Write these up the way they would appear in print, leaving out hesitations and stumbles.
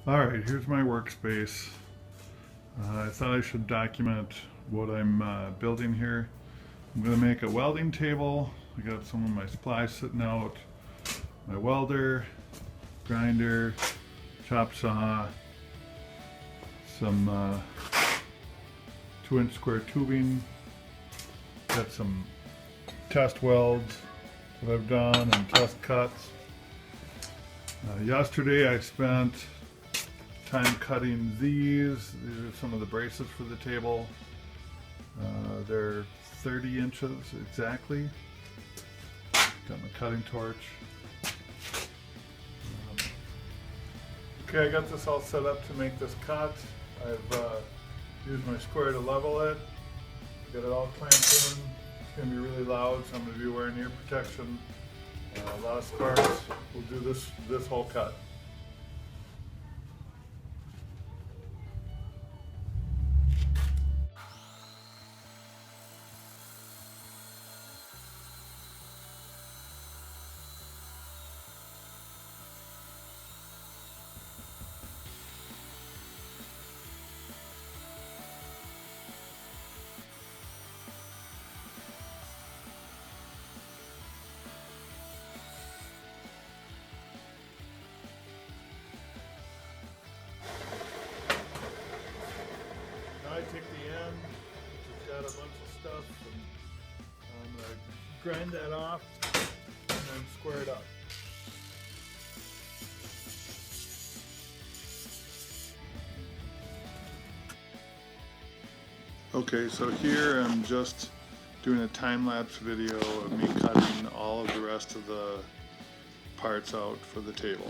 Alright, here's my workspace. I thought I should document what I'm building here. I'm going to make a welding table. I got some of my supplies sitting out. My welder, grinder, chop saw, some 2-inch square tubing. Got some test welds that I've done and test cuts. Yesterday I spent time cutting these. These are some of the braces for the table. They're 30 inches exactly. Got my cutting torch. Okay, I got this all set up to make this cut. I've used my square to level it. Got it all clamped in. It's going to be really loud, so I'm going to be wearing ear protection. A lot of sparks. We'll do this whole cut. I take the end, which has got a bunch of stuff, and I'm going to grind that off and then square it up. Okay, so here I'm just doing a time-lapse video of me cutting all of the rest of the parts out for the table.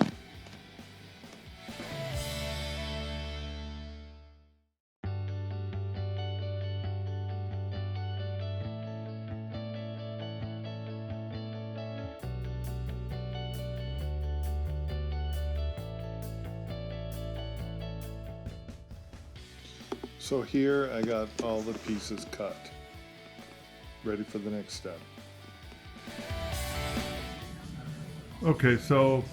So here I got all the pieces cut, ready for the next step. Okay, so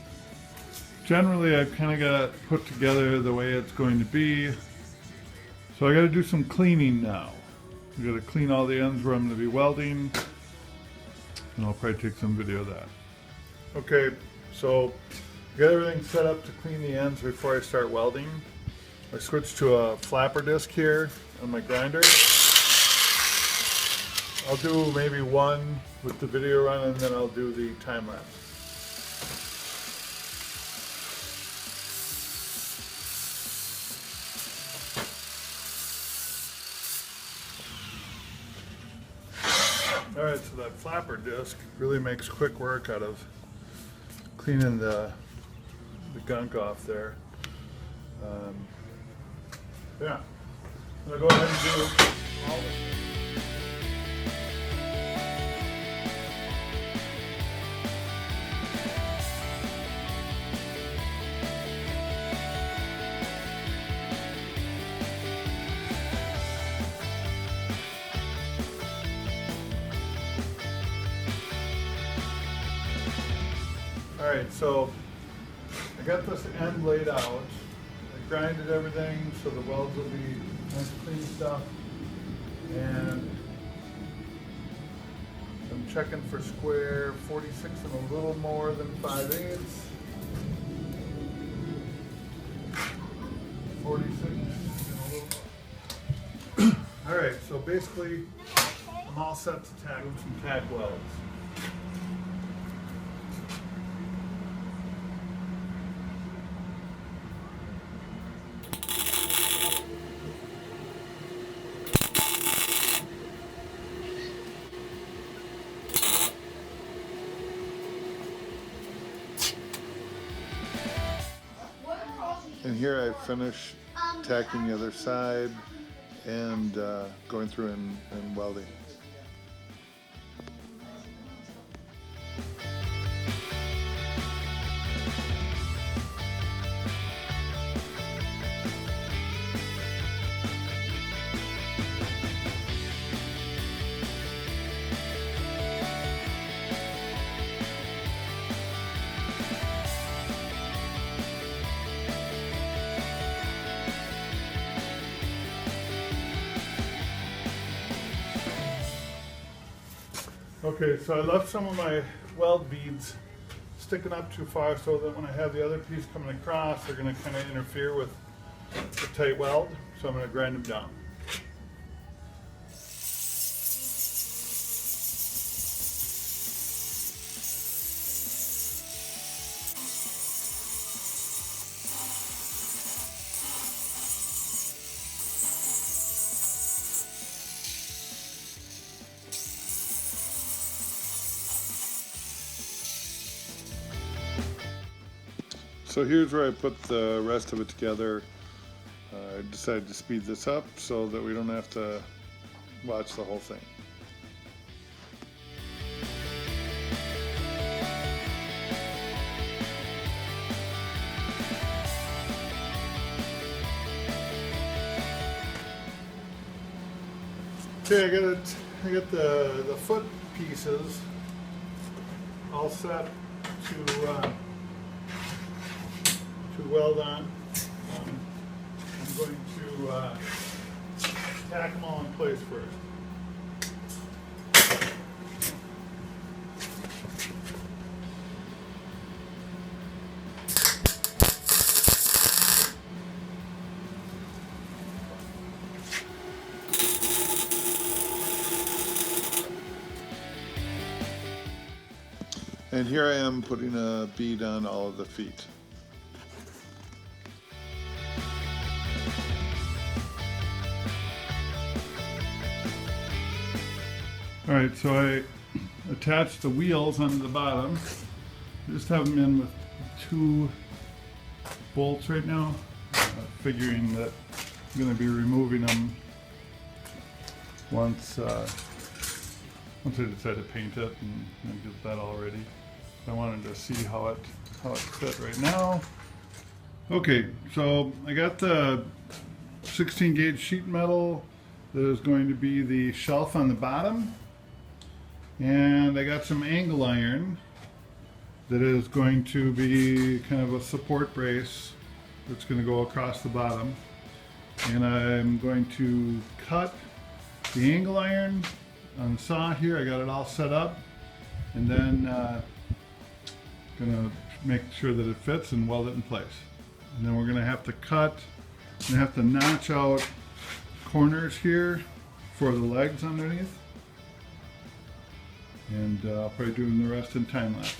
generally I've kind of got it put together the way it's going to be. So I got to do some cleaning now. I got to clean all the ends where I'm going to be welding, and I'll probably take some video of that. Okay, so I got everything set up to clean the ends before I start welding. I switched to a flapper disc here on my grinder. I'll do maybe one with the video run, and then I'll do the time lapse. Alright, so that flapper disc really makes quick work out of cleaning the gunk off there. Yeah, I'm going to go ahead and do all of it. Alright, so I got this end laid out. I grinded everything so the welds will be nice clean stuff, and I'm checking for square 46 and a little more than 5/8. 46 and a little more. Alright, so basically I'm all set to tack some tack welds. And here I finish tacking the other side and going through and welding. Okay, so I left some of my weld beads sticking up too far so that when I have the other piece coming across, they're going to kind of interfere with the tight weld. So I'm going to grind them down. So here's where I put the rest of it together. I decided to speed this up so that we don't have to watch the whole thing. Okay, I got the foot pieces all set to weld on. I'm going to tack them all in place first. And here I am putting a bead on all of the feet. All right, so I attached the wheels onto the bottom. Just have them in with 2 bolts right now, figuring that I'm going to be removing them once I decide to paint it and get that all ready. I wanted to see how it fit right now. Okay, so I got the 16 gauge sheet metal that is going to be the shelf on the bottom. And I got some angle iron that is going to be kind of a support brace that's going to go across the bottom. And I'm going to cut the angle iron on the saw here. I got it all set up. And then going to make sure that it fits and weld it in place. And then we're going to have to notch out corners here for the legs underneath. And I'll probably do the rest in time lapse.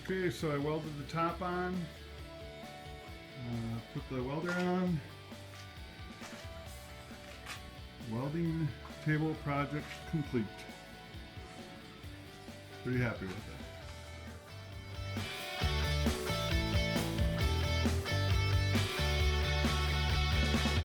Okay, so I welded the top on, put the welder on. Welding table project complete. Pretty happy with it.